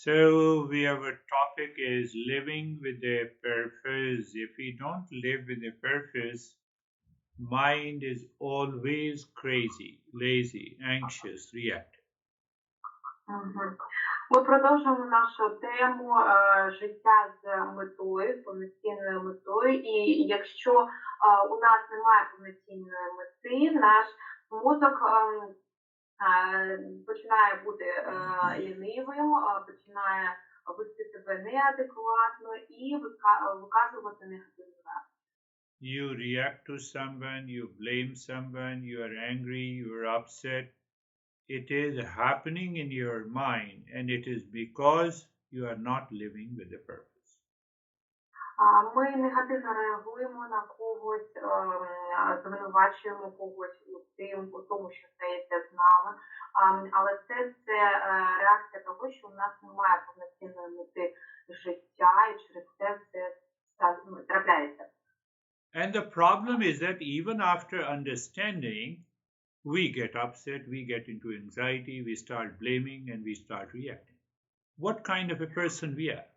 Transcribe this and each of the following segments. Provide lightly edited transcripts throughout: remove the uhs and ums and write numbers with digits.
So our topic is living with a purpose. If we don't live with a purpose, mind is always crazy, lazy, anxious, reactive. Мгм. Ми продовжуємо нашу тему життя з метою, повноцінною метою. І якщо у нас немає повноцінної мети, наш мозок починає бути лінивим, починає вести себе неадекватно і виказувати негативну реакцію. You react to someone, you blame someone, you are angry, you are upset. It is happening in your mind, and it is because you are not living with a purpose. Ми негативно реагуємо на когось, звинувачуємо когось у тому, що стається з нами. Але це реакція того, що у нас немає повноцінної мети життя, і через це все трапляється. And the problem is that even after understanding, we get upset, we get into anxiety, we start blaming, and we start reacting. What kind of a person we are?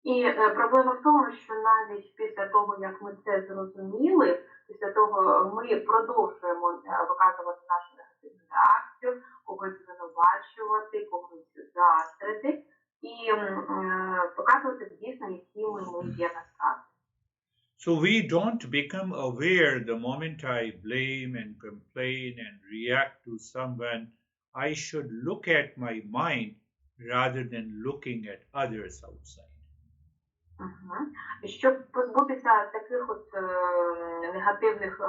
І проблема в тому, що навіть після того, як ми це зрозуміли, після того ми продовжуємо виказувати нашу негативну реакцію, когось звинувачувати, когось заздрити і показувати дійсно, якими ми є насправді. So we don't become aware the moment I blame and complain and react to someone. I should look at my mind rather than looking at others outside. Угу. І щоб позбутися таких от негативних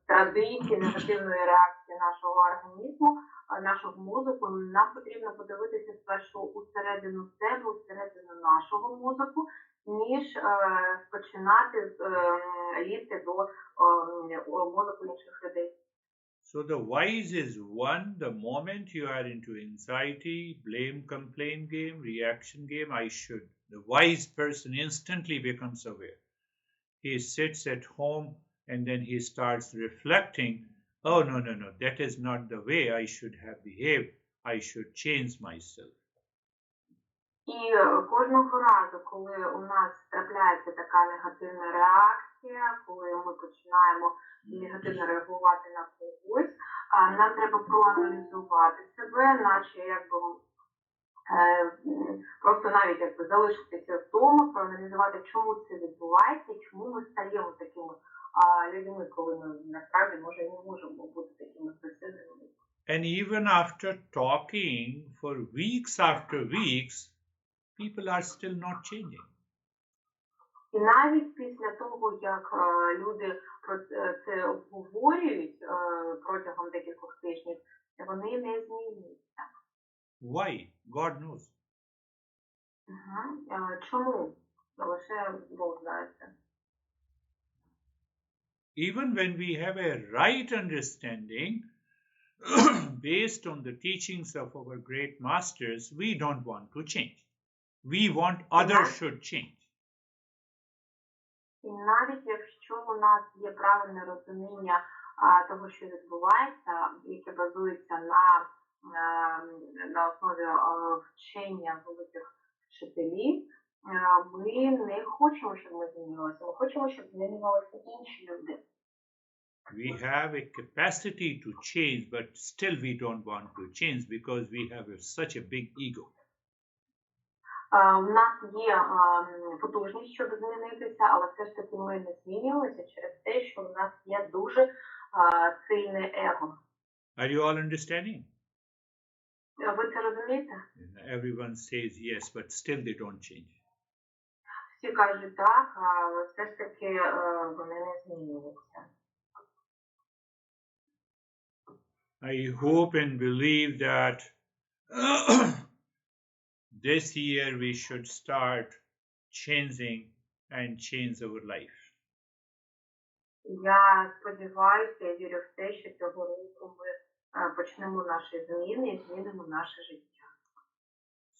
традицій, негативної реакції нашого організму, нашого мозку, нам потрібно подивитися спершу усередину себе, усередину нашого мозку, ніж починати лізти до мозку інших людей. So the wise is one, the moment you are into anxiety, blame, complain game, reaction game, the wise person instantly becomes aware. He sits at home and then he starts reflecting, oh, no, that is not the way I should have behaved. I should change myself. І кожного разу, коли у нас трапляється така негативна реакція, коли ми починаємо негативно реагувати на когось, нам треба проаналізувати себе, наче якби просто навіть якби залишитися вдома, проаналізувати, чому це відбувається, і чому ми стаємо такими людьми, коли ми насправді, може, і не можемо бути такими агресивними. And even after talking for weeks after weeks, people are still not changing. І навіть після того, як люди про це обговорюють протягом декількох тижнів, вони не змінюються. Why? God knows. Чому? Лише Бог знає це. Even when we have a right understanding, based on the teachings of our great masters, we don't want to change. We want others should change. І навіть якщо у нас є правильне розуміння того, що відбувається, яке базується на основі вчення великих вчителів, ми не хочемо, щоб ми змінювалися. Ми хочемо, щоб змінювалися інші люди. We have a capacity to change, but still we don't want to change because we have such a big ego. У нас є потужність, щоб змінитися, але все ж таки ми не змінюємося через те, що у нас є дуже сильне его. Are you all understanding? Ви це розумієте? Everyone says yes, but still they don't change. Всі кажуть так, але все ж таки вони не змінюються. I hope and believe that this year we should start changing and change our life. Я сподіваюся, я вірю в те, що цього року ми почнемо наші зміни і змінимо наше життя.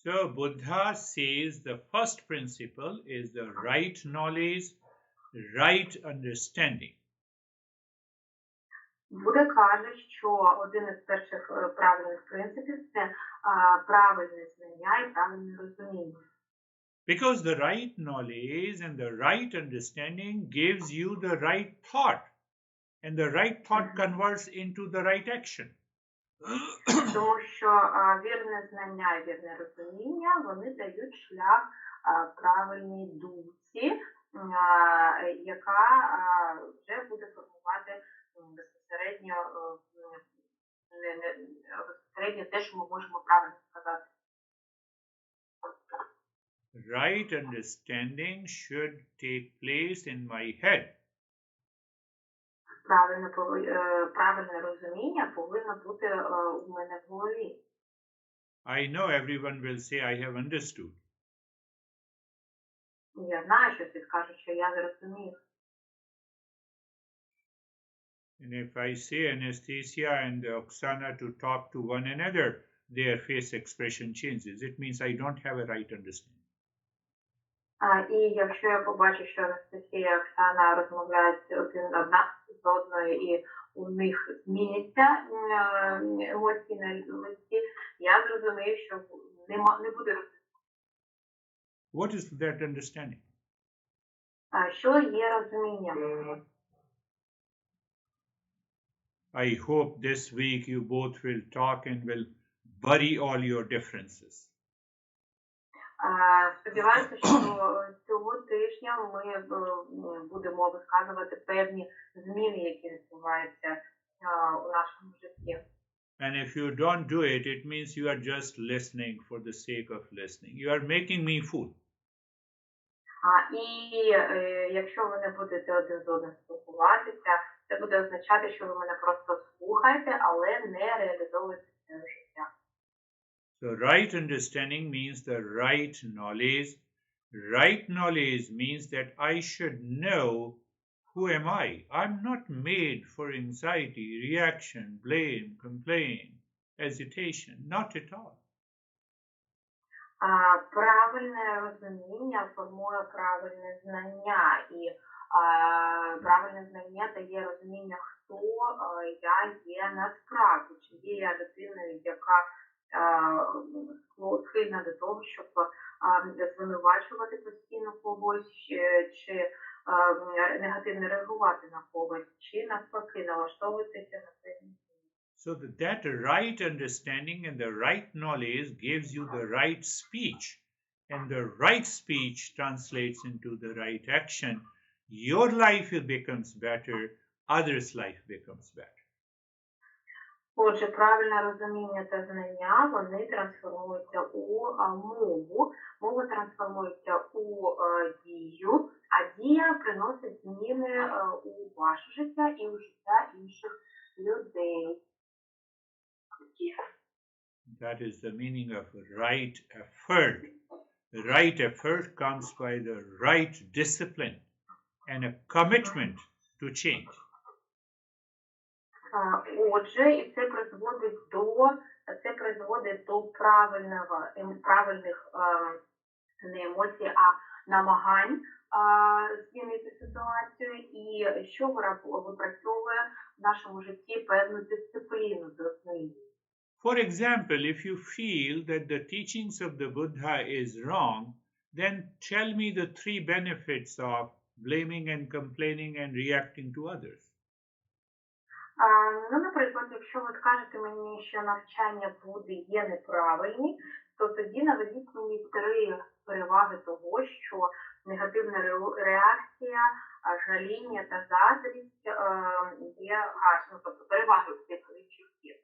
So Buddha says the first principle is the right knowledge, right understanding. Будда каже, що один із перших правильних принципів це правильне знання і правильне розуміння. Because the right knowledge and the right understanding gives you the right thought, and the right thought converts into the right action. Тому що вірне знання і вірне розуміння, вони дають шлях правильній думці, яка вже буде формувати безпосередньо те, що ми можемо правильно сказати. Right understanding should take place in my head. Правильне розуміння повинно бути у мене в голові. I know everyone will say, I have understood. Я знаю, що всі скажуть, що я зрозумів. And if I say Anastasia and Oksana to talk to one another, their face expression changes. It means I don't have a right understanding. І якщо я побачу, що Анастасія і Оксана розмовляють одна з одною і у них зміняться емоції на лиці, я зрозумію, що не буде розуміння. What is that understanding? Що є розумінням? I hope this week you both will talk and will bury all your differences. Сподіваюся, що цього тижня ми будемо висказувати певні зміни, які відбуваються у нашому житті. And if you don't do it, it means you are just listening for the sake of listening. You are making me fool. І якщо ви не будете один з одним спілкуватися, це буде означати, що ви мене просто слухаєте, але не реалізовуєте своє життя. So right understanding means the right knowledge. Right knowledge means that I should know who am I. I'm not made for anxiety, reaction, blame, complaint, hesitation. Not at all. Правильне розуміння формує правильне знання, і правильне знання дає розуміння, хто я є насправді, чи є я людиною, яка схильна до того, щоб звинувачувати постійно когось, чи негативно реагувати на когось, чи навпаки налаштовуватися на це. So that right understanding and the right knowledge gives you the right speech, and the right speech translates into the right action. Your life becomes better, others' life becomes better. Отже, правильне розуміння та знання, вони трансформуються у мову, мова трансформується у дію, а дія приносить зміни у ваше життя і у життя інших людей. That is the meaning of right effort. The right effort comes by the right discipline and a commitment to change. Отже, і це призводить до правильних не емоцій, а намагань змінити ситуацію, і що випрацьовує в нашому житті певну дисципліну до змін. For example, if you feel that the teachings of the Buddha is wrong, then tell me the 3 benefits of blaming and complaining and reacting to others. Наприклад, якщо ви скажете мені, що навчання Будди є неправильні, то тоді наведіть мені 3 переваги того, що негативна реакція, жаління та заздрість є гарно, тобто переваги в цих відчуттів.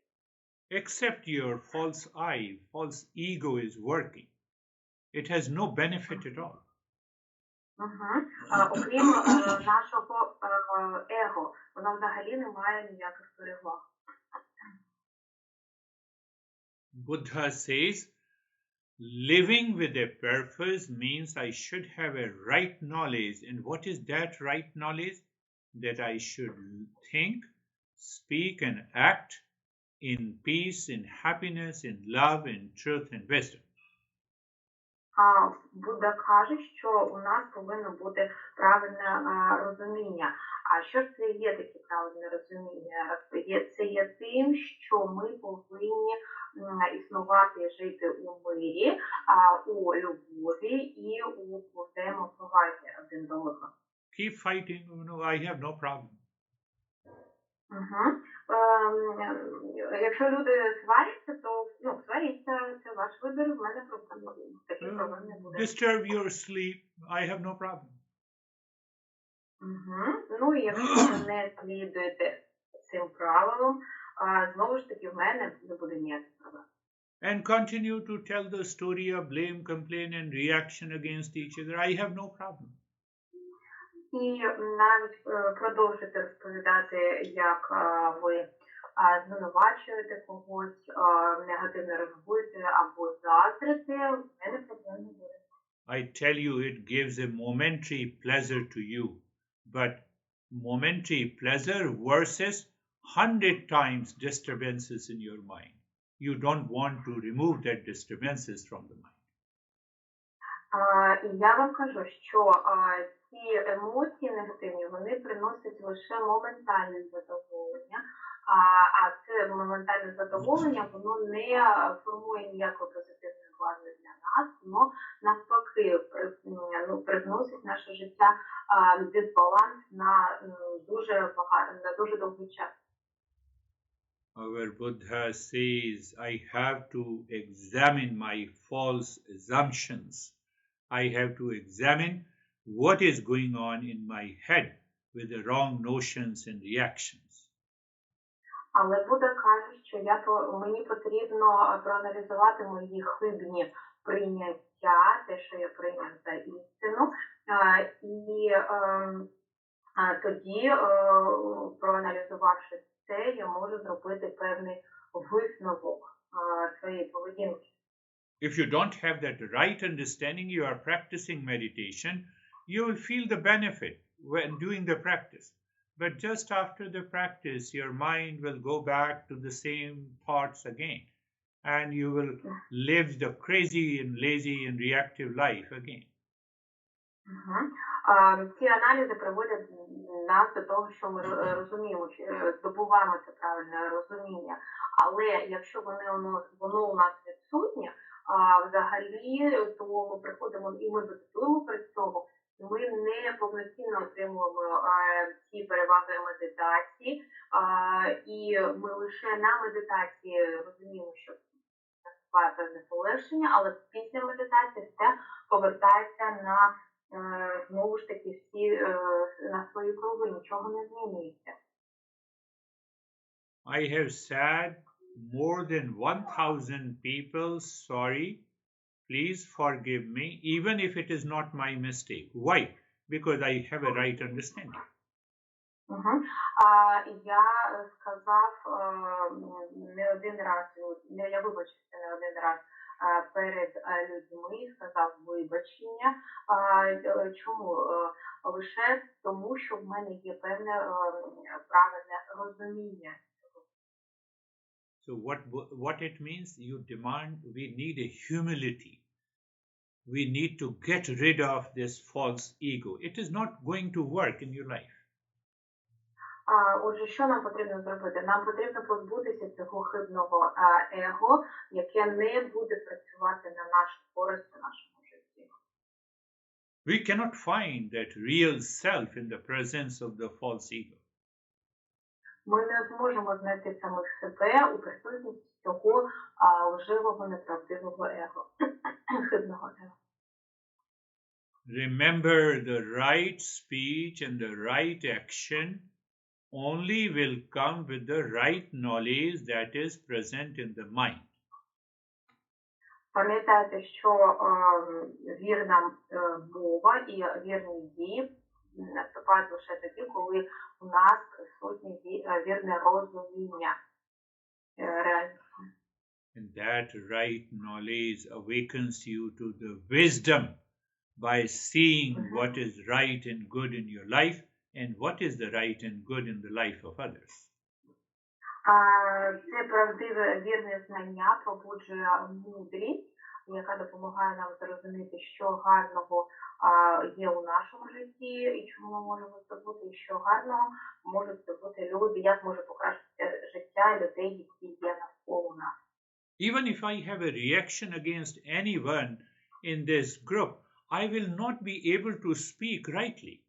Except your false I, false ego is working. It has no benefit at all. Окрім нашого его, воно взагалі не має ніяких переваг. Buddha says, living with a purpose means I should have a right knowledge. And what is that right knowledge? That I should think, speak, and act in peace, in happiness, in love, in truth, and wisdom. Будда каже, що у нас повинно бути правильне розуміння. А що ж це є таке правильне розуміння? Це є тим, що ми повинні існувати і жити у мирі, у любові і у взаємоповазі один до одного. Keep fighting. I have no problem. Угу. Якщо люди сваряться, то сваріться, це ваш вибір, в мене таких проблем не буде. Disturb your sleep. I have no problem. Ну і якщо ви не слідуєте цим правилам, знову ж таки в мене не буде ніяких проблем. And continue to tell the story of blame, complaint and reaction against each other. I have no problem. І навіть продовжуйте розповідати, як ви звинувачуєте когось, негативно реагуєте або заздрите, в мене проблем не буде. I tell you, it gives a momentary pleasure to you, but momentary pleasure versus 100 times disturbances in your mind. You don't want to remove that disturbances from the mind. І я вам кажу, що ці емоції негативні, вони приносять лише моментальне задоволення, а це моментальне задоволення, воно не формує ніякої позитивної бази для нас, воно навпаки привносить наше життя дисбаланс на дуже довгий час. Our Buddha says, I have to examine my false assumptions. I have to examine what is going on in my head with the wrong notions and reactions. Але Будда каже, що мені потрібно проаналізувати мої хибні прийняття, те, що я прийняв за істину, і тоді, проаналізувавши це, я можу зробити певний висновок своєї поведінки. If you don't have that right understanding, you are practicing meditation, you will feel the benefit when doing the practice. But just after the practice, your mind will go back to the same thoughts again, and you will live the crazy and lazy and reactive life again. Ці аналізи приводять нас до того, що ми розуміємо, здобуваємо це правильне розуміння. Але якщо воно у нас відсутнє, взагалі, то ми приходимо і ми медитуємо при цьому, і ми не повноцінно отримуємо ці переваги медитації, і ми лише на медитації розуміємо, що наступає певне полегшення, але після медитації все повертається на знову ж таки всі на свої круги, нічого не змінюється. I have said more than 1,000 people, sorry, please forgive me, even if it is not my mistake. Why? Because I have a right understanding. Я сказав не один раз, я вибачився не один раз перед людьми, сказав вибачення. Чому? Лише тому, що в мене є певне правильне розуміння. So what it means? We need a humility. We need to get rid of this false ego. It is not going to work in your life. Отже, що нам потрібно зробити? Нам потрібно позбутися цього хибного его, яке не буде працювати на нашу користь у нашому житті. We cannot find that real self in the presence of the false ego. Ми не зможемо знайти самих себе у присутності цього лживого, неправдивого его, хибного его. Remember, the right speech and the right action only will come with the right knowledge that is present in the mind. Пам'ятайте, що вірна мова і вірні дії наступають лише тоді, коли у нас присутнє вірне розуміння реальності. And that right knowledge awakens you to the wisdom by seeing what is right and good in your life and what is the right and good in the life of others. Це правдиве вірне знання пробуджує мудрість, яка допомагає нам зрозуміти, що гарного є у нашому житті і чому ми можемо здобути, і що гарного можуть здобути люди, як може покращити життя людей, які є навколо нас. Even if I have a reaction against anyone in this group, I will not be able to speak rightly.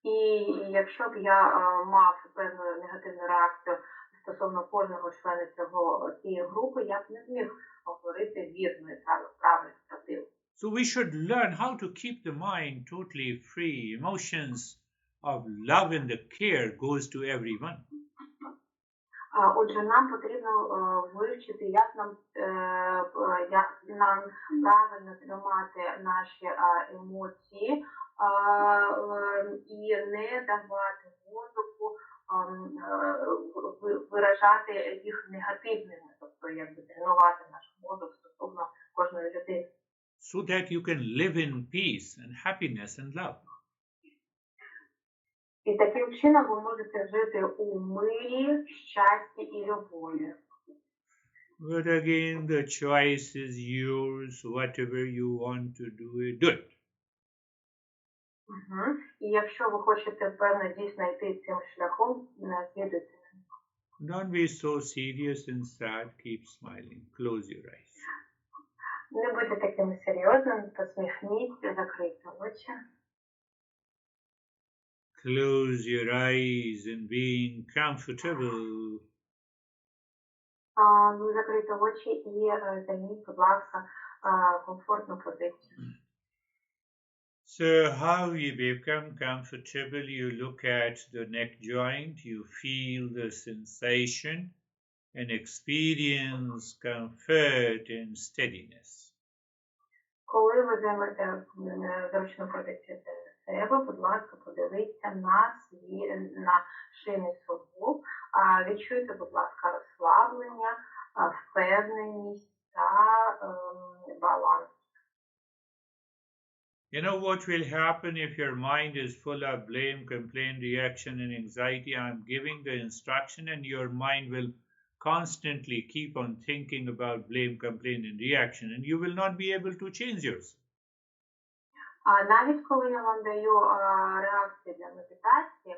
І якщо б я мав певну негативну реакцію стосовно кожного члена цієї групи, я б не зміг говорити вірно і правильно, правдиво. So we should learn how to keep the mind totally free. Emotions of love and the care goes to everyone. Отже, нам потрібно вивчити, як нам правильно тримати наші емоції і не давати мозку виражати їх негативними, тобто якби тренувати наш мозок стосовно кожної людини. So that you can live in peace and happiness and love. І таким чином ви можете жити у мирі, щасті і любові. But again, the choice is yours. Whatever you want to do it. І якщо ви хочете, певно, дійсно йти цим шляхом, слідуйте. Don't be so serious and sad. Keep smiling. Close your eyes. Не будьте такими серйозними, посміхніться, закрийте очі. Close your eyes and being comfortable. Закрийте очі і займіть, будь ласка, комфортну позицію. So how you become comfortable, you look at the neck joint, you feel the sensation and experience comfort and steadiness. Коли ви займете зручну позицію для себе, будь ласка, подивіться на шийний суглоб, відчуйте, будь ласка, розслаблення, впевненість та баланс. You know what will happen if your mind is full of blame, complaint, reaction, and anxiety? I'm giving the instruction, and your mind will constantly keep on thinking about blame, complaint, and reaction, and you will not be able to change yourself. Навіть коли я вам даю реакції для медитації,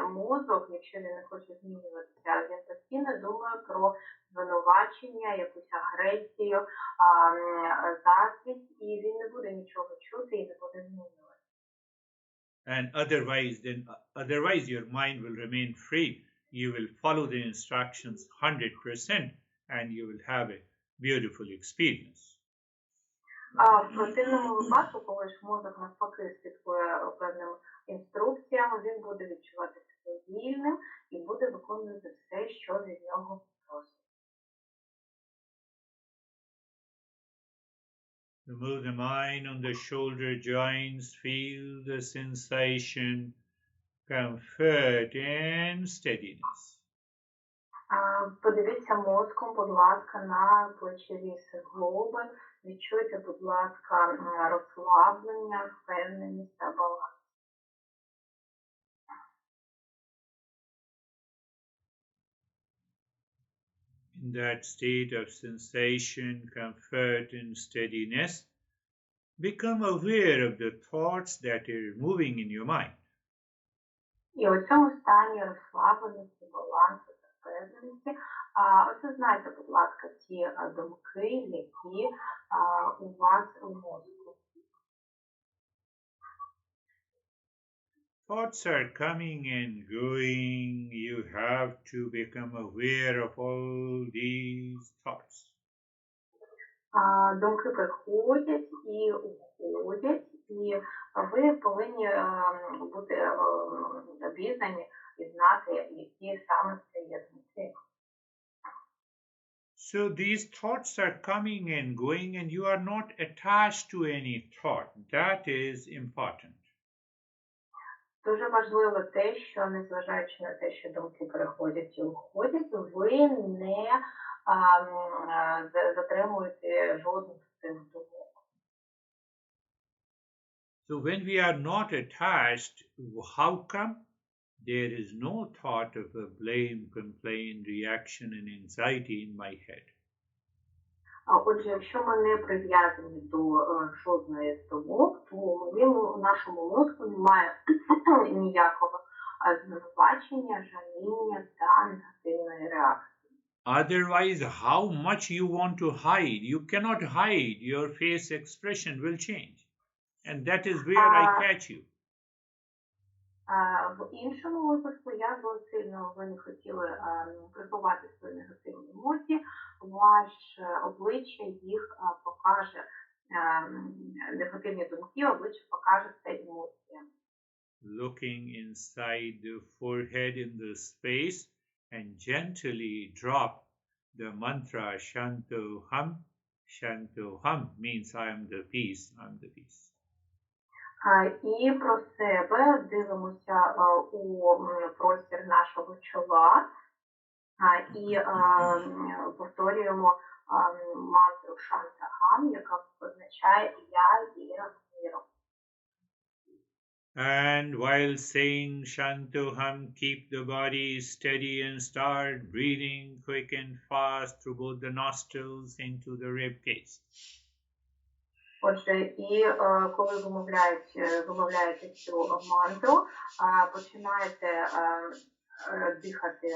мозок, якщо він не хоче змінюватися, він постійно думає про звинувачення, якусь агресію, заздрість, і він не буде нічого чути і не буде змінювати. And otherwise your mind will remain free. You will follow the instructions 100% and you will have a beautiful experience. В противному випадку, коли ж мозок навпаки слідкує певним інструкціям, він буде відчувати себе вільним і буде виконувати все, що від нього просить. Remove the mind on the shoulder joints, feel the sensation, comfort and steadiness. Подивіться мозком, будь ласка, на плечові суглоби. Відчуйте, будь ласка, розслаблення, впевненість та баланс. In that state of sensation, comfort and steadiness, become aware of the thoughts that are moving in your mind. І у цьому стані розслабленості, балансу та впевненості осознайте, будь ласка, ті думки, які у вас у мозку. Thoughts are coming and going. You have to become aware of all these thoughts. Думки приходять і уходять, і ви повинні бути обізнані і знати, які саме це є думки. So these thoughts are coming and going, and you are not attached to any thought. That is important. Дуже важливо те, що незважаючи на те, що думки приходять і уходять, ви не затримуєте жодних з цих думок. So when we are not attached, how come? There is no thought of a blame, complaint, reaction, and anxiety in my head. Отже, якщо ми не прив'язані до жодної з думок, то у нашому мозку немає ніякого звинувачення, жаління та негативної реакції. Otherwise, how much you want to hide, you cannot hide. Your face expression will change. And that is where I catch you. В іншому випадку, як би сильно ви не хотіли приховати свої негативні емоції, ваше обличчя їх покаже, негативні думки, обличчя покаже це емоціями. Looking inside the forehead in the space and gently drop the mantra Shanto Hum means I am the peace, I am the peace. І про себе дивимося у простір нашого чола і повторюємо мантру Шантахам, яка означає «Я є миром». And while saying Shantoham, keep the body steady and start breathing quick and fast through both the nostrils into the rib cage. Отже, і коли вимовляєте цю мантру, починаєте дихати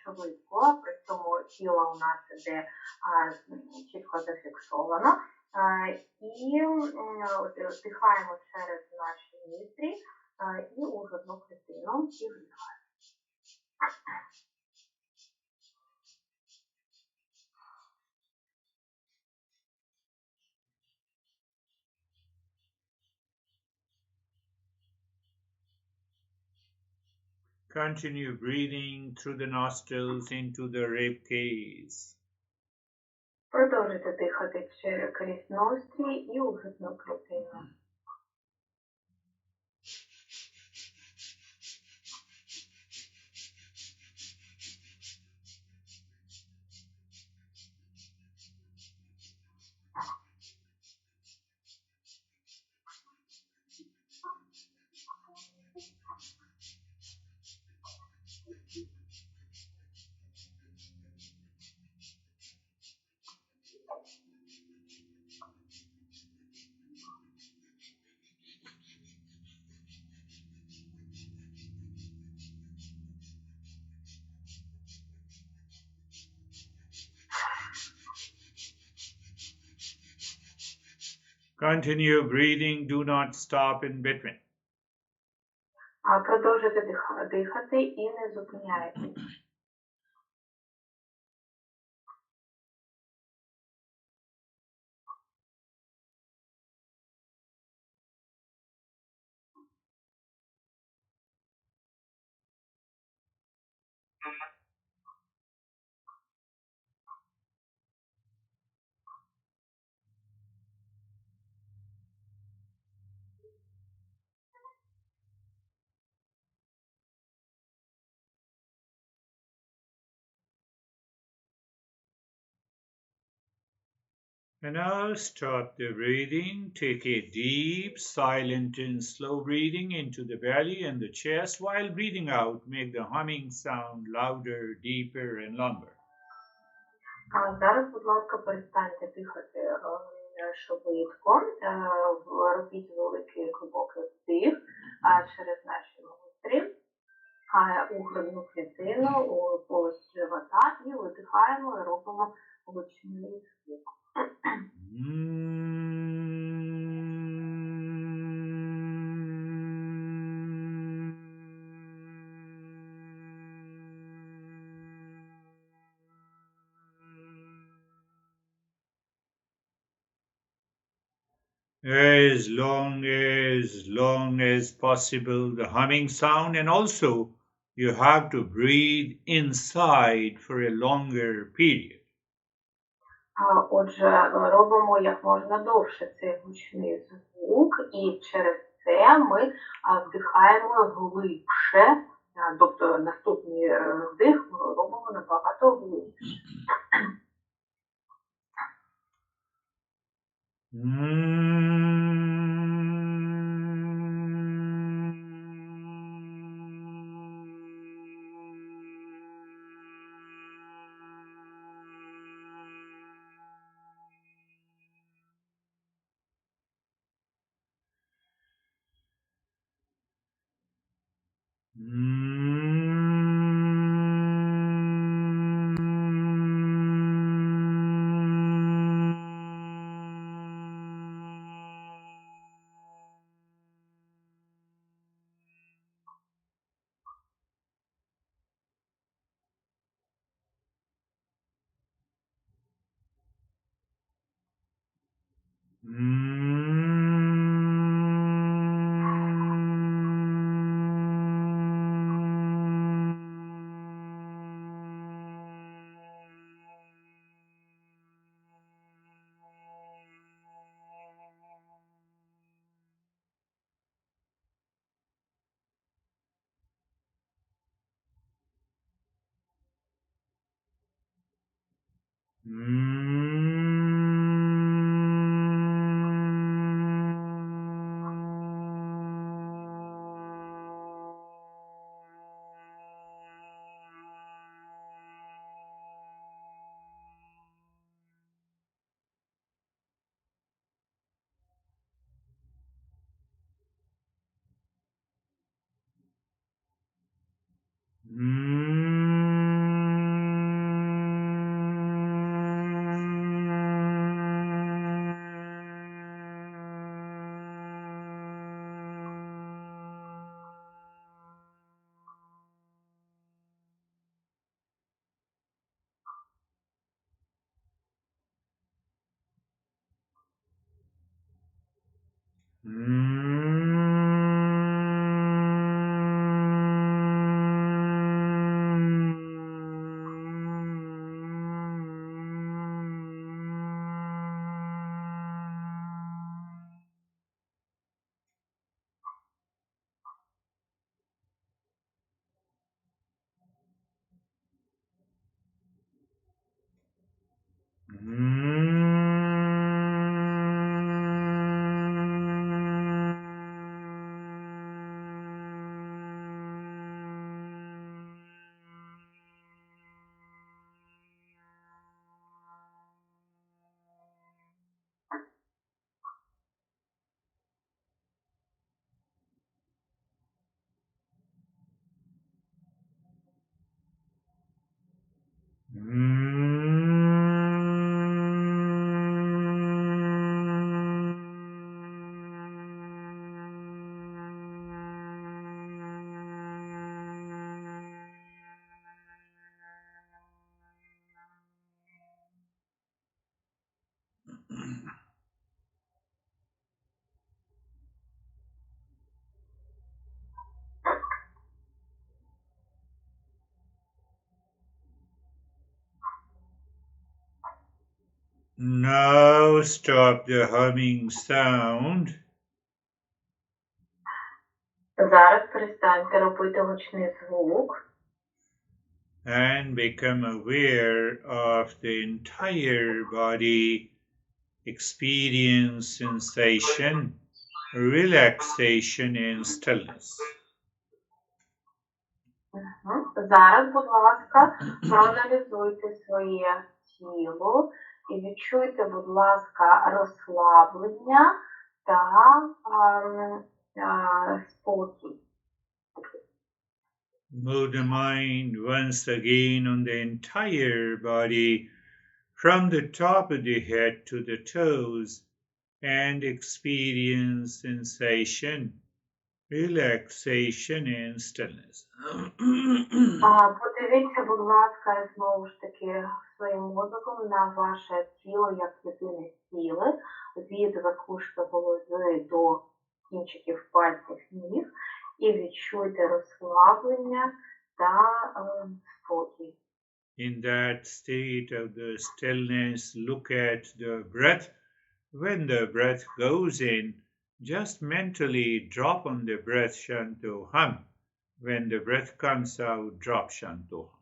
швидко, при цьому тіло у нас іде чітко зафіксовано. І вдихаємо через наші ніздрі і у грудну клітину і вдихаємо. Continue breathing through the nostrils into the rib cage. Продовжуйте дихати крізь ноздрі і у грудну клітину. Continue breathing, do not stop in between. Продовжуйте дихати і не зупиняйтесь. And now stop the breathing. Take a deep, silent and slow breathing into the belly and the chest. While breathing out, make the humming sound louder, deeper and longer. Зараз, будь ласка, перестаньте дихати швидко. Робіть великий глибокий вдих через наші ноздрі у грудну клітину, у полость живота і видихаємо і робимо гучний звук. As long as possible, the humming sound, and also you have to breathe inside for a longer period. Отже, робимо як можна довше цей гучний звук, і через це ми вдихаємо глибше, тобто наступний вдих ми робимо набагато глибше. Now stop the humming sound Зараз перестаньте робити гучний звук and become aware of the entire body experience, sensation, relaxation, and stillness. Зараз, будь ласка, проаналізуйте своє тіло і відчуйте, будь ласка, розслаблення та спокій. Move the mind once again on the entire body from the top of the head to the toes and experience sensation, relaxation, and stillness. Подивіться, будь ласка, знову ж таки своїм мозоком на ваше тіло як єдине ціле, від верхушки голови до кінчиків пальців ніг, і відчуйте розслаблення та спокій. In that state of the stillness, look at the breath. When the breath goes in, just mentally drop on the breath Shantoham. When the breath comes out, drop Shantoham.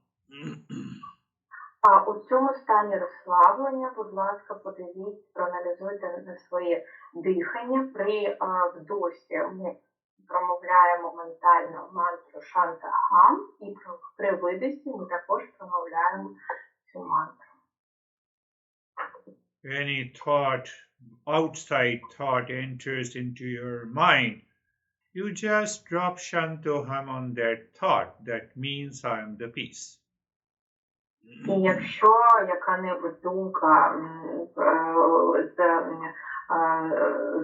У цьому стані розслаблення, будь ласка, подивіться, проаналізуйте на своє дихання. При вдосі ми промовляємо ментально мантру Шантахам, і при видосі ми також промовляємо цю мантру. Any thought, outside thought enters into your mind, you just drop Shantoham on that thought. That means I am the peace. І якщо яка-небудь думка з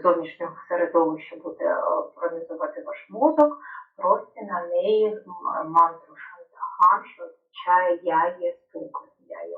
зовнішнього середовища буде пронизувати ваш мозок, просто на неї мантру Шантахам, що означає «Я є спокій», «Я є».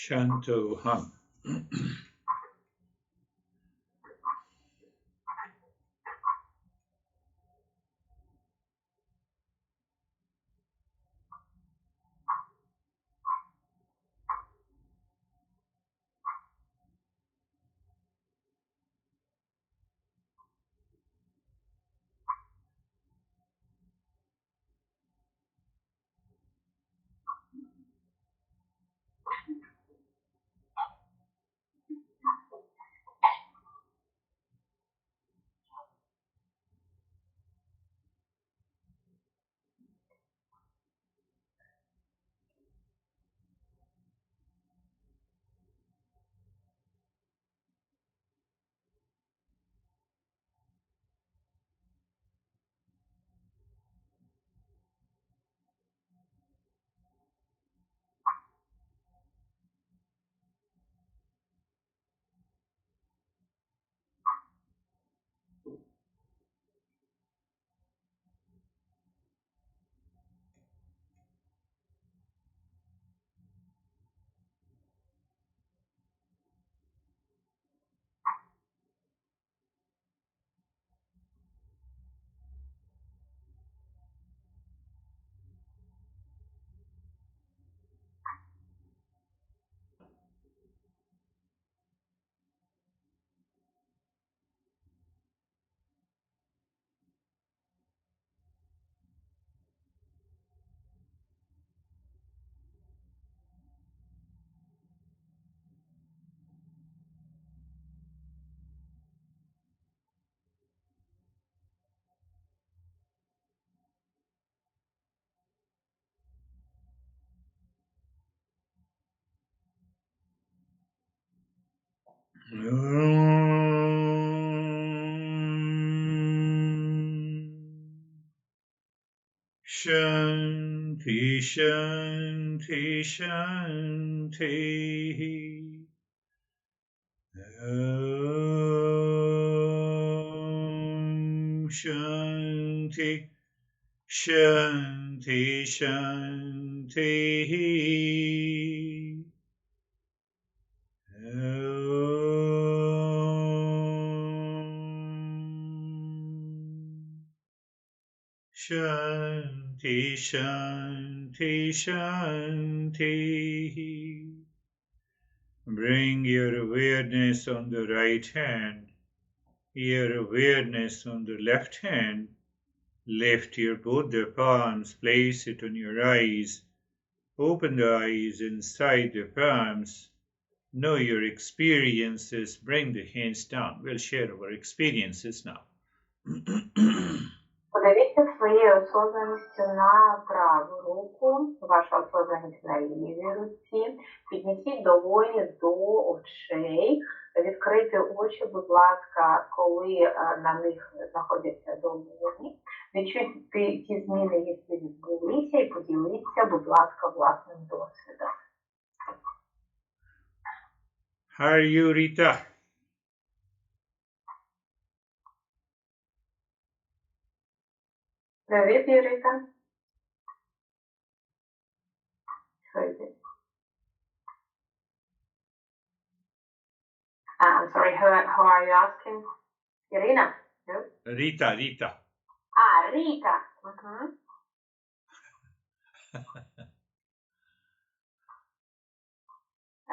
Shantoham. Shanti, Shanti, Shanti. Om Shanti, Shanti, Shanti. Shanti, Shanti, Shanti. Bring your awareness on the right hand, your awareness on the left hand. Lift both the palms, place it on your eyes. Open the eyes inside the palms. Know your experiences. Bring the hands down. We'll share our experiences now. Подивіться своєю осознаністю на праву руку, ваша осознанність на лівій руці. Піднесіть долоні до очей. Відкрити очі, будь ласка, коли на них знаходяться долоні. Відчуйте ті зміни, які відбулися, і поділіться, будь ласка, власним досвідом. How are you, Rita? Привіт, Юрика. I'm sorry, who are you asking? Irina? No? Rita. Rita.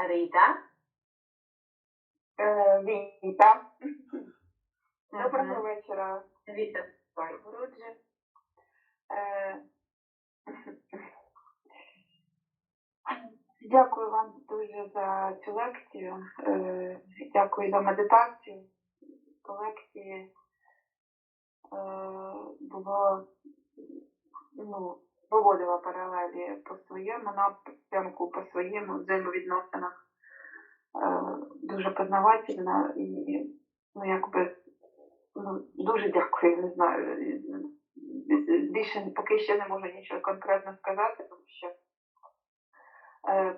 Rita? Віта. Доброго вечора. Віта. Гуруджі. Дякую вам дуже за цю лекцію. Дякую за медитацію. По лекції виводила паралелі по своєму напрямку, по своєму взаємовідносинах. Дуже познавательна і дуже дякую, не знаю. Більше поки ще не можу нічого конкретно сказати, тому що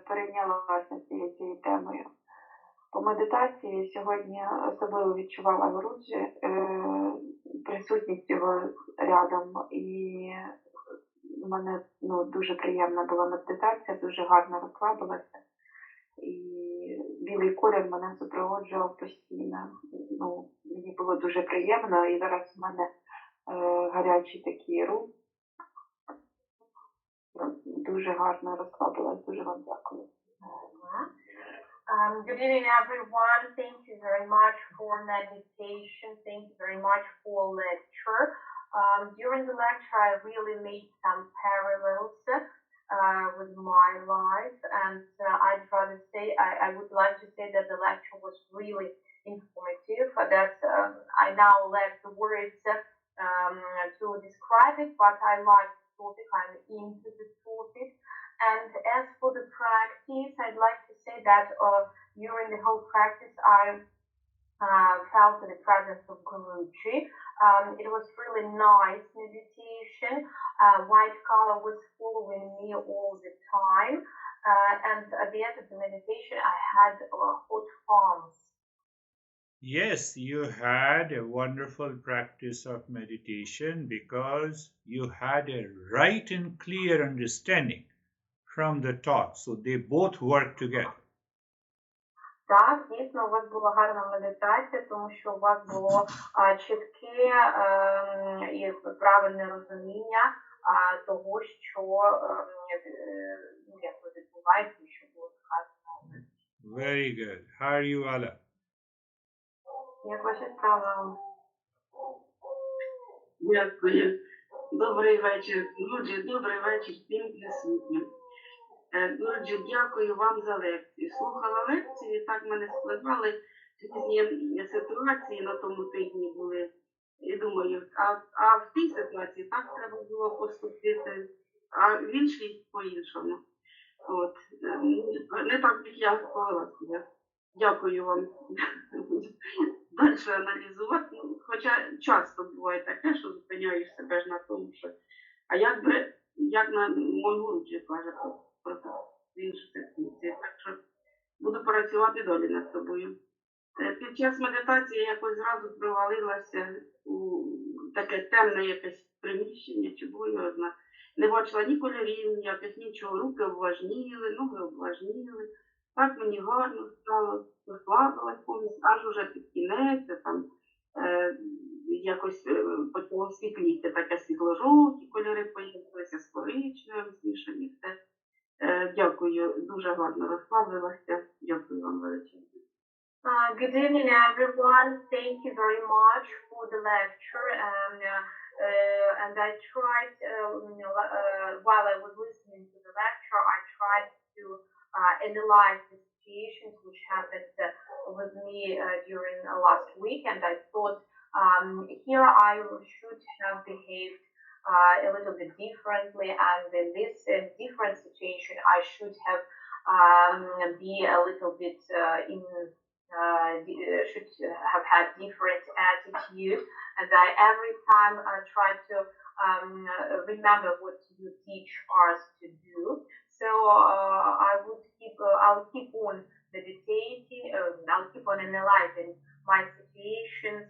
перейнялася цією темою. По медитації сьогодні особливо відчувала Гуруджі, присутність його рядом, і в мене дуже приємна була медитація, дуже гарно розслабилася. І білий колір мене супроводжував постійно. Ну, мені було дуже приємно, і зараз в мене гарячі такі руки. Дуже гарно розслабилась, дуже вам дякую. Good evening, everyone. Thank you very much for meditation. Thank you very much for lecture. During the lecture, I really made some parallels with my life, and I'd rather say I would like to say that the lecture was really informative. That I now lack the words to describe it, but I like the topic. I'm into the topic. And as for the practice, I'd like to say that during the whole practice, I felt the presence of Girish Jha. It was really nice meditation. White color was following me all the time. And at the end of the meditation, I had hot palms. Yes, you had a wonderful practice of meditation because you had a right and clear understanding from the talk. So they both work together. Так, дійсно, у вас була гарна медитація, тому що у вас було чітке і правильне розуміння того, що відбувається і що було сказано. Very good. How are you, Ala? Як ваші справи? Дякую. Добрий вечір. Дуже добрий вечір всім присутнім. Отже, дякую вам за лекцію. Слухала лекцію, так мене складали різні ситуації на тому тижні були. І думаю, а в тій ситуації так треба було поступити, а в іншій по-іншому. От. Не так, як я повела себе. Дякую вам. Далі аналізувати. Хоча часто буває таке, що зупиняєш себе ж на тому, що а як на Монгуру вже каже про іншу ситуацію. Так що буду працювати далі над собою. Під час медитації якось зразу провалилася у таке темне якесь приміщення, чи боязна. Не бачила ні кольорів, ніяких нічого. Руки обважніли, ноги обважніли. Так мені гарно стало, розслабилась повністю, аж уже під кінець, там якось почало світліти, таке світло-жовті кольори появилися, з коричневим змішані, все. Дякую, дуже гарно розслабилася. Дякую вам величезно. Good evening, everyone. Thank you very much for the lecture. And I tried, while I was listening to the lecture, I tried to analyze the situations which happened with me during last week, and I thought here I should have behaved a little bit differently, and in this different situation I should have be a little bit should have had different attitude, and I every time try to remember what you teach us to do. So I'll keep on meditating, I'll keep on analyzing my situations.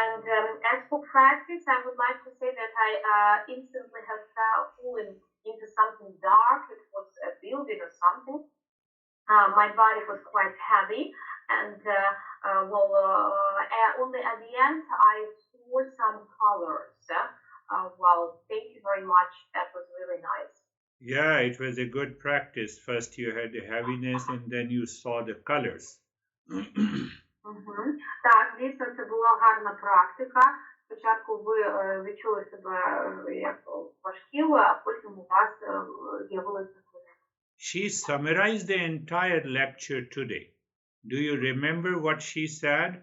And as for practice, I would like to say that I instantly have fallen into something dark. It was a building or something. My body was quite heavy, and only at the end I saw some colors. Well, thank you very much. That was really nice. Yeah, it was a good practice. First you had the heaviness and then you saw the colors. Так, дійсно, це була гарна практика. Спочатку ви відчули себе як важкіло, а потім у вас з'явилися кольори. She summarized the entire lecture today. Do you remember what she said?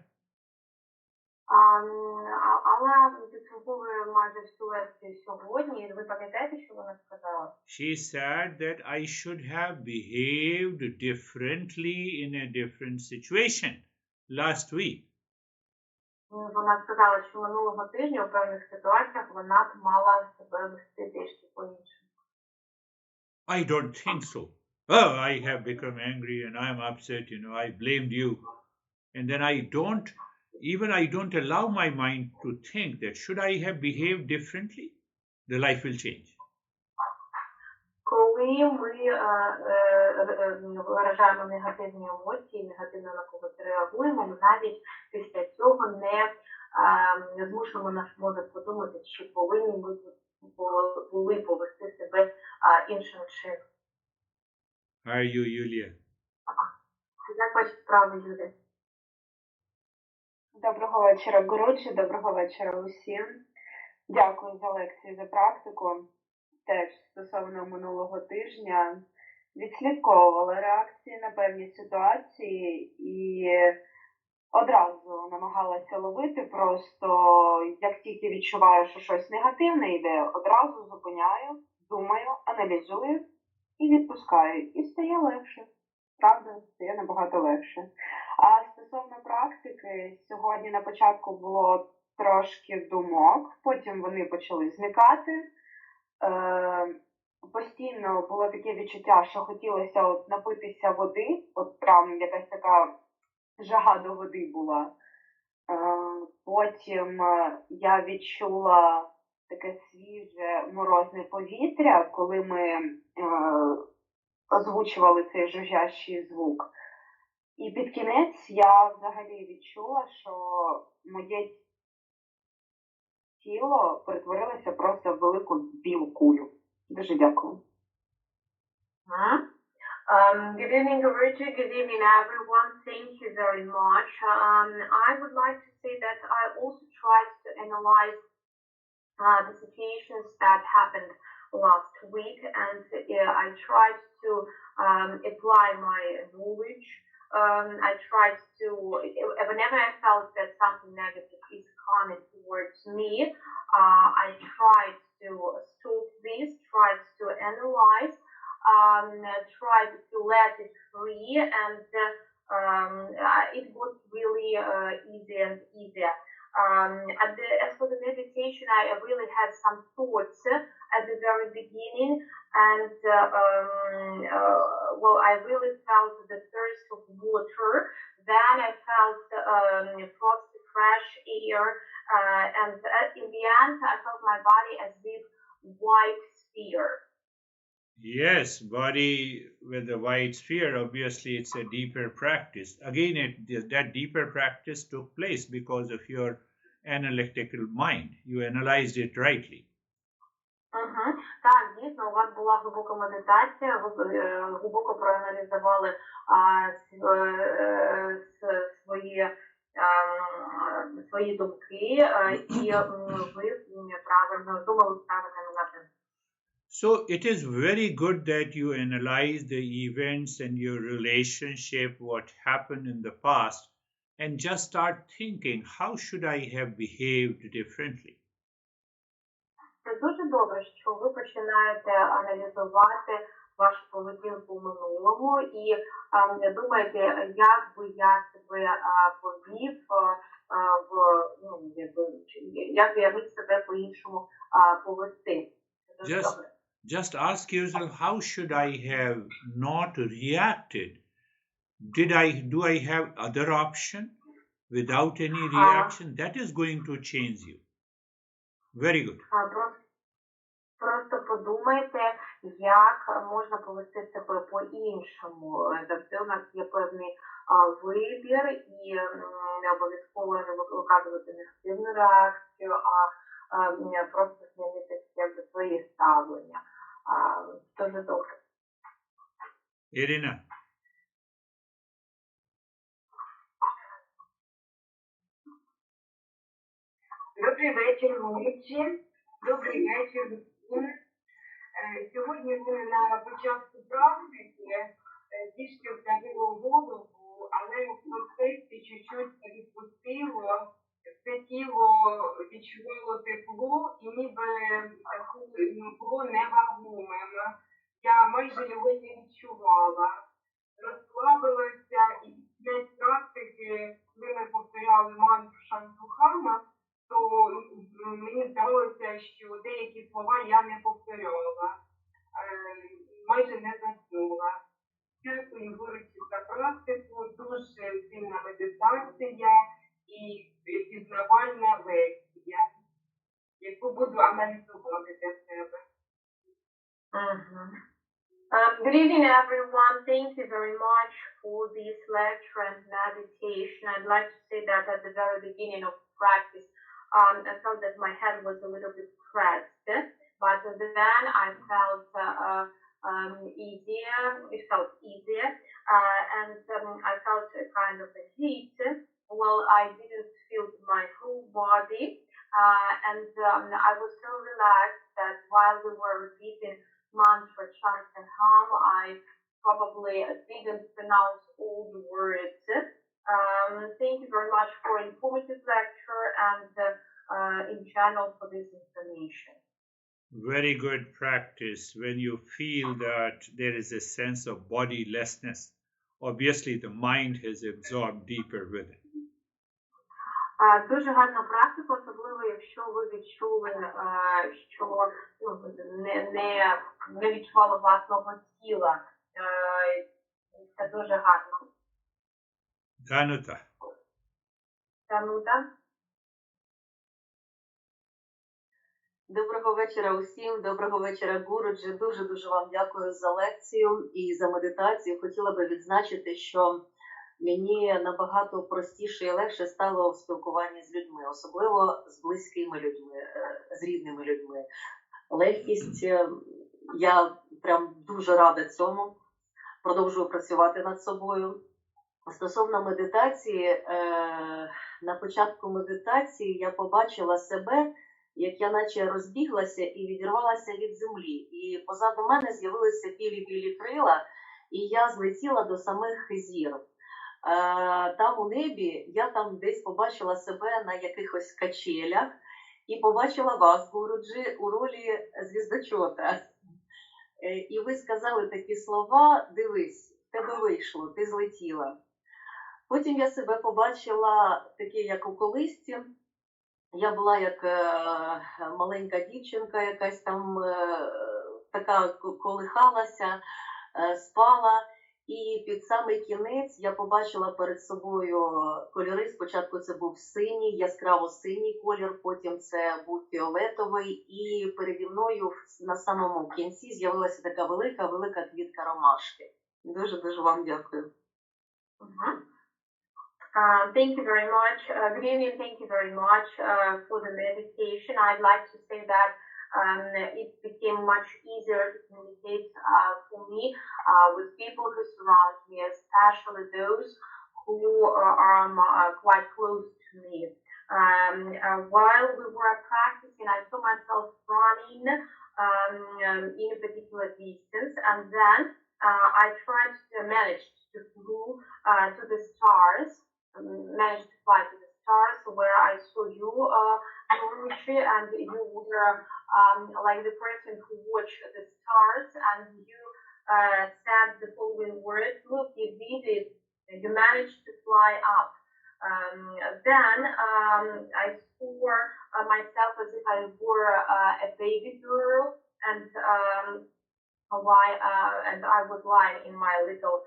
Але підсумковує майже всю лекцію сьогодні. Ви пам'ятаєте, що вона сказала? She said that I should have behaved differently in a different situation last week. Вона сказала, що минулого тижня у певних ситуаціях вона б мала себе вести дещо по-іншому. I don't think so. Oh, I have become angry and I'm upset, I blamed you. And then I don't allow my mind to think that should I have behaved differently, the life will change. Коли коли ми виражаємо негативні емоції, негативно на когось реагуємо, ми навіть після цього не змушуємо наш мозок подумати, чи повинні ми були повести себе іншим чином. How are you, Yulia? Як ваші справи, Юлія? Доброго вечора, Гуруджі, доброго вечора усім. Дякую за лекцію, за практику. Теж стосовно минулого тижня відслідковувала реакції на певні ситуації і одразу намагалася ловити, просто як тільки відчуваю, що щось негативне йде, одразу зупиняю, думаю, аналізую і відпускаю. І стає легше. Правда, стає набагато легше. А стосовно практики, сьогодні на початку було трошки думок, потім вони почали зникати. Постійно було таке відчуття, що хотілося от напитися води, от прям якась така жага до води була. Потім я відчула таке свіже морозне повітря, коли ми озвучували цей жужжащий звук. І під кінець я взагалі відчула, що моє тіло перетворилося просто в велику білу кулю. Дуже дякую. Good evening, Girish. Good evening, everyone. Thank you very much. I would like to say that I also tried to analyze the situations that happened last week, and I tried to apply my knowledge. I tried to, whenever I felt that something negative is coming towards me, I tried to stop this, tried to analyze, tried to let it free, and it was really easier and easier. As for the meditation, I really had some thoughts at the very beginning, and well, I really felt the thirst of water. Then I felt frosty, fresh air, and in the end, I felt my body as if white sphere. Yes, body with the white sphere, obviously it's a deeper practice. Again, that deeper practice took place because of your analytical mind. You analyzed it rightly. Так, дійсно, у вас була глибока медитація, ви глибоко проаналізували свої думки, і ви правильно думали в правильному напрямку. So it is very good that you analyze the events and your relationship, what happened in the past, and just start thinking, how should I have behaved differently? Це дуже добре, що ви починаєте аналізувати вашу поведінку в минулому і думаєте, як би я себе повів, як би я міг себе по-іншому повести. Just ask yourself, how should I have not reacted? Do I have other option without any reaction? That is going to change you. Very good. Просто подумайте, як можна повести себе по-іншому. Завжди у нас є певний вибір, і не обов'язково не виказувати негативну реакцію, а просто змінити своє ставлення. Дуже добре. Irina. Добрий вечір, Гуруджі. Добрий вечір всім. Сьогодні ми на початку практики трішки вдавило голову, але в процесі чуть-чуть відпустило, все тіло відчувало тепло і ніби було невагомим. Я майже його не відчувала. Розслабилася і після практики, коли ми повторяли мантру Шантухама, то мені здалося, що деякі слова я не повторяла, майже не заснула. Дякую, Гуруджі, за практику, дуже сильна медитація і пізнавальна лекція, яку буду аналізувати для себе. Good evening, everyone. Thank you very much for this lecture and meditation. I'd like to say that at the very beginning of practice, I felt that my head was a little bit pressed, but then I felt easier. It felt easier, and I felt a kind of a heat. Well, I didn't feel my whole body, and I was so relaxed that while we were repeating mantra, chant, and hum, I probably didn't pronounce all the words. Thank you very much for informative lecture and in general for this information. Very good practice. When you feel that there is a sense of bodilessness, obviously the mind has absorbed deeper with it. Дуже гарна практика, особливо якщо ви відчули, що не відчували власного тіла. Це дуже гарно. Danuta. Данута. Доброго вечора усім, доброго вечора, Гуруджі. Дуже вам дякую за лекцію і за медитацію. Хотіла би відзначити, що мені набагато простіше і легше стало в спілкуванні з людьми, особливо з близькими людьми, з рідними людьми. Легкість, я прям дуже рада цьому, продовжую працювати над собою. Стосовно медитації, на початку медитації я побачила себе, як я наче розбіглася і відірвалася від землі. І позаду мене з'явилися білі крила, і я злетіла до самих зір. Там у небі я там десь побачила себе на якихось качелях і побачила вас, Гуруджі, у ролі звіздочота. І ви сказали такі слова: дивись, в тебе вийшло, ти злетіла. Потім я себе побачила таке, як у колисці. Я була як маленька дівчинка, якась там така колихалася, спала. І під самий кінець я побачила перед собою кольори. Спочатку це був синій, яскраво синій колір, потім це був фіолетовий. І переді мною на самому кінці з'явилася така велика квітка ромашки. Дуже вам дякую. Thank you very much. Good evening. Thank you very much for the meditation. I'd like to say that it became much easier to communicate for me with people who surround me, especially those who are quite close to me. While we were practicing, I saw myself running in a particular distance, and then I tried to manage to fly to the stars. Managed to fly to the stars where I saw you, Guruji, and you were like the person who watched the stars, and you said the following words: "Look, you did it. You managed to fly up." Then I saw myself as if I were a baby girl, and I was lying in my little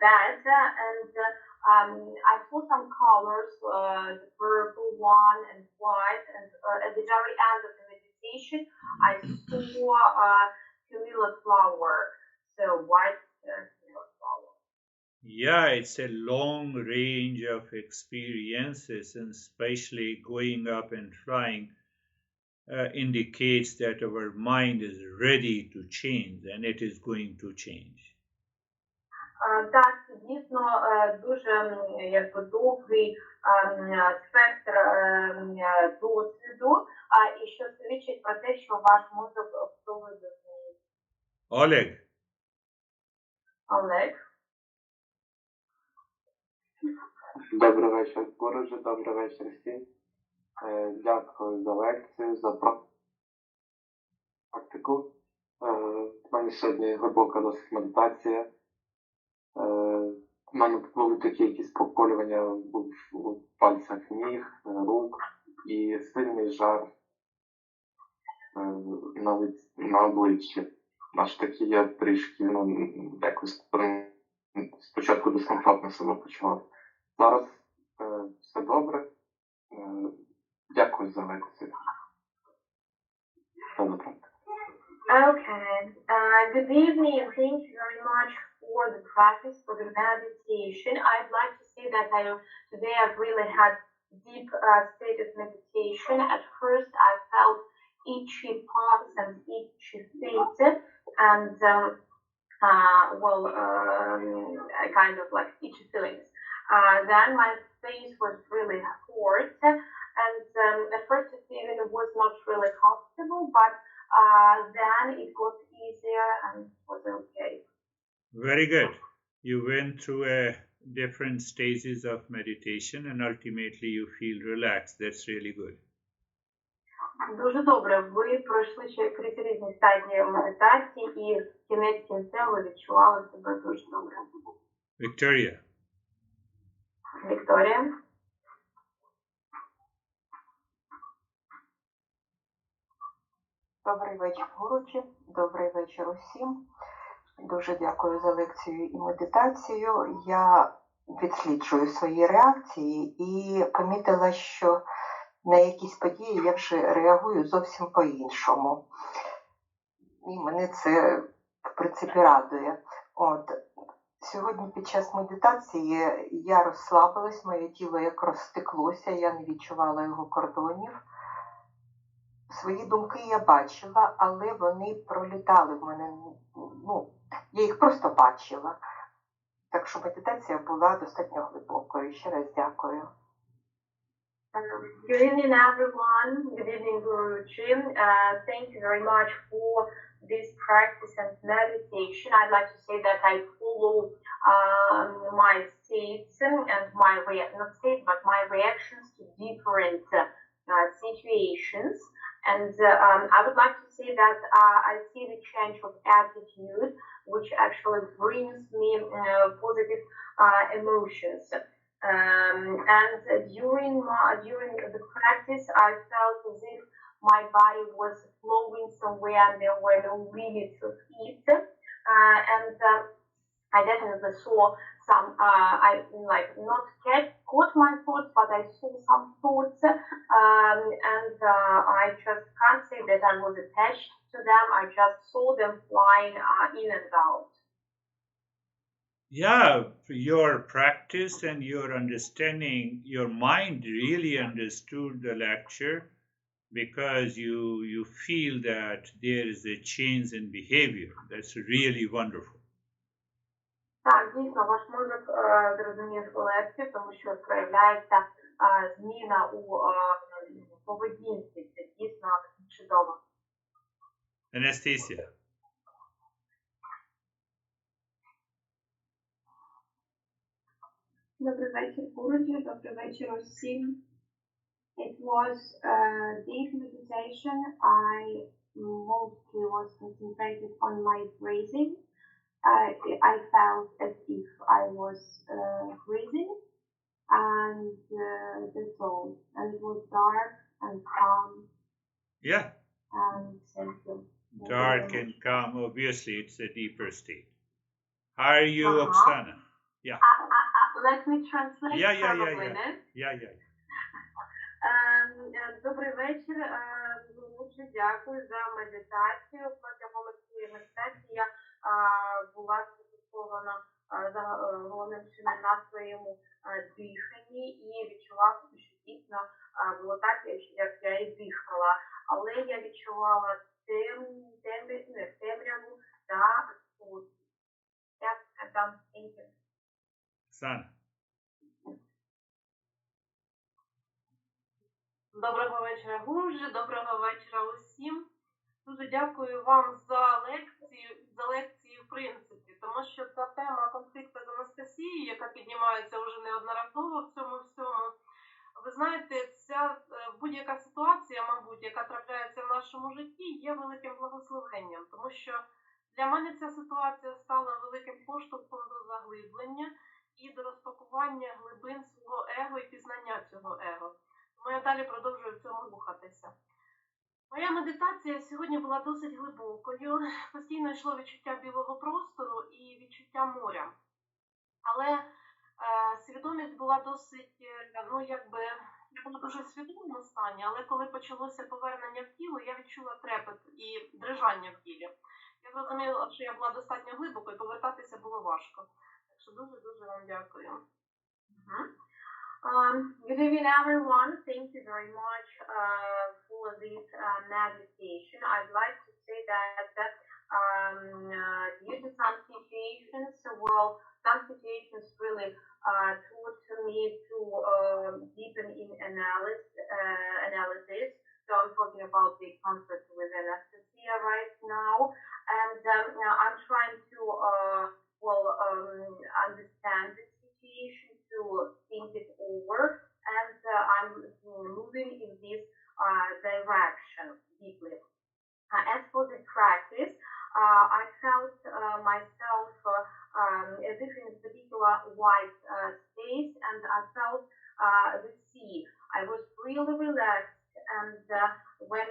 bed, and I saw some colors, the purple one and white, and at the very end of the meditation, I saw Camilla flower, so white Camilla flower. Yeah, it's a long range of experiences, and especially going up and flying indicates that our mind is ready to change, and it is going to change. Так, дійсно, дуже довгий спектр досвіду, і що свідчить про те, що ваш мозок готовий до змін. Oleg. Олег. Добрий вечір, Гуруджі, добрий вечір всім. Дякую за лекцію, за практику. У мене сьогодні глибока досить медитація. У мене були такі якісь поколювання у пальцях ніг, рук і сильний жар на обличчі. Аж таки я трішки якось спочатку дискомфортно себе почував. Зараз все добре. Дякую за лекцію. Okay. Good Good evening, and thank you very much for the practice, for the meditation. I'd like to say that today I've really had deep state of meditation. At first, I felt itchy palms and itchy feet, and kind of like itchy feelings. Then my face was really hot, and at first it even was not really comfortable, but then it got easier and it was okay. Very good. You went through different stages of meditation and ultimately you feel relaxed. That's really good. Дуже добре. Ви пройшли через різні стадії медитації і кінець кінцем ви відчували себе дуже добре. Victoria. Вікторія. Добрий вечір, Гуручі. Добрий вечір усім. Дуже дякую за лекцію і медитацію. Я відсліджую свої реакції і помітила, що на якісь події я вже реагую зовсім по-іншому. І мене це, в принципі, радує. Сьогодні під час медитації я розслабилась, моє тіло як розстеклося, я не відчувала його кордонів. Свої думки я бачила, але вони пролітали в мене, я їх просто бачила. Так що медитація була достатньо глибокою. Ще раз дякую. Good evening, everyone. Good evening, Guruji. Thank you very much for this practice and meditation. I'd like to say that I follow my states and my reactions to different situations. And I would like to say that I see the change of attitude, which actually brings me positive emotions. And during the practice, I felt as if my body was flowing somewhere and there were no limits of it. And I definitely saw some, not caught my thoughts, but I saw some thoughts, and I just can't say that I was attached to them. I just saw them flying in and out. Yeah, your practice and your understanding, your mind really understood the lecture because you feel that there is a change in behavior. That's really wonderful. Так, дійсно, ваш мозок зрозумів лекцію, тому що проявляється зміна у поведінці. Це дійсно чудово. Anastasia. Добрий вечір, Гуручі. Добрий вечір усім. It was a deep meditation. I mostly was concentrated on my breathing. I felt as if I was breathing, and that's all. And it was dark and calm. Yeah. And thank you. Dark and calm. Obviously, it's a deeper state. How are you, Oksana? Yeah. Let me translate. Yeah. Добрий вечір. Дуже дякую за медитацію. Протягом цієї медитації я була сфокусована головним чином на своєму диханні і відчувала, що дійсно було так, як я і дихала. Але я відчувала темряву та спокій. Sana. Доброго вечора, Гурджі, доброго вечора усім. Дуже дякую вам за лекцію в принципі, тому що ця тема конфлікту з Анастасією, яка піднімається вже неодноразово в цьому всьому, ви знаєте, ця будь-яка ситуація, мабуть, яка трапляється в нашому житті, є великим благословенням, тому що для мене ця ситуація стала великим поштовхом до заглиблення і до розпакування глибин свого его і пізнання цього его. Тому я далі продовжую в цьому рухатися. Моя медитація сьогодні була досить глибокою. Постійно йшло відчуття білого простору і відчуття моря. Але свідомість була досить, я була дуже в свідомому стані, але коли почалося повернення в тіло, я відчула трепет і дрижання в тілі. Я зрозуміла, що я була достатньо глибоко, і повертатися було важко. Так що дуже-дуже вам дякую. Good evening, everyone. Thank you very much for this meditation. I'd like to say that due to some situations, well, some situations really taught me to deepen in analysis. So I'm talking about the conflict with anesthesia right now, and I'm trying to understand the situation, to think it over, and I'm moving in this direction deeply. As for the practice, I felt myself as if in a particular white space, and I felt the sea. I was really relaxed, and when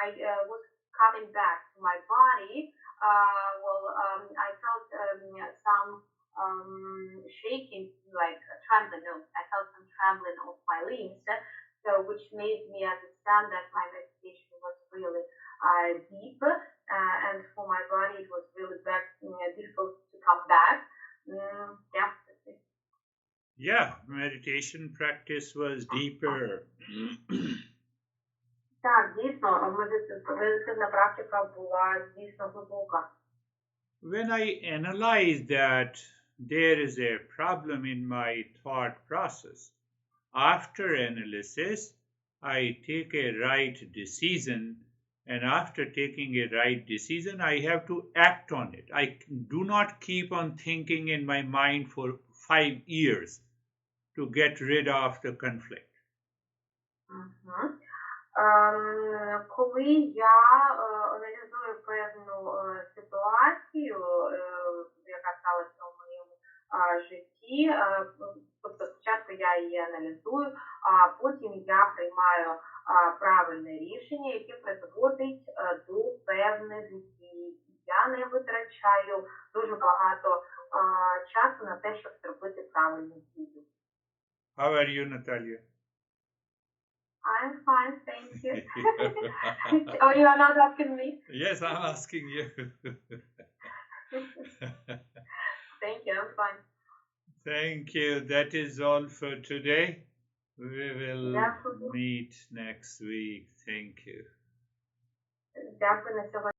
I was coming back to my body, I felt some shaking, like trembling. No, I felt some trembling of my limbs, so which made me understand that my meditation was really deep, and for my body it was really difficult to come back. Yeah. Yeah, meditation practice was deeper. Так, дійсно, медитативна практика була дійсно глибока. When I analyze that there is a problem in my thought process, after analysis, I take a right decision, and after taking a right decision, I have to act on it. I do not keep on thinking in my mind for 5 years to get rid of the conflict. Коли я аналізую певну ситуацію, яка сталася у моєму житті, тобто спочатку я її аналізую, а потім я приймаю правильне рішення, яке призводить до певних дій. Я не витрачаю дуже багато часу на те, щоб зробити правильні дії. How are you, Natalia? I'm fine, thank you. Oh, you are not asking me? Yes, I'm asking you. Thank you, I'm fine. Thank you. That is all for today. We will meet next week. Thank you. Дякую на сьогодні.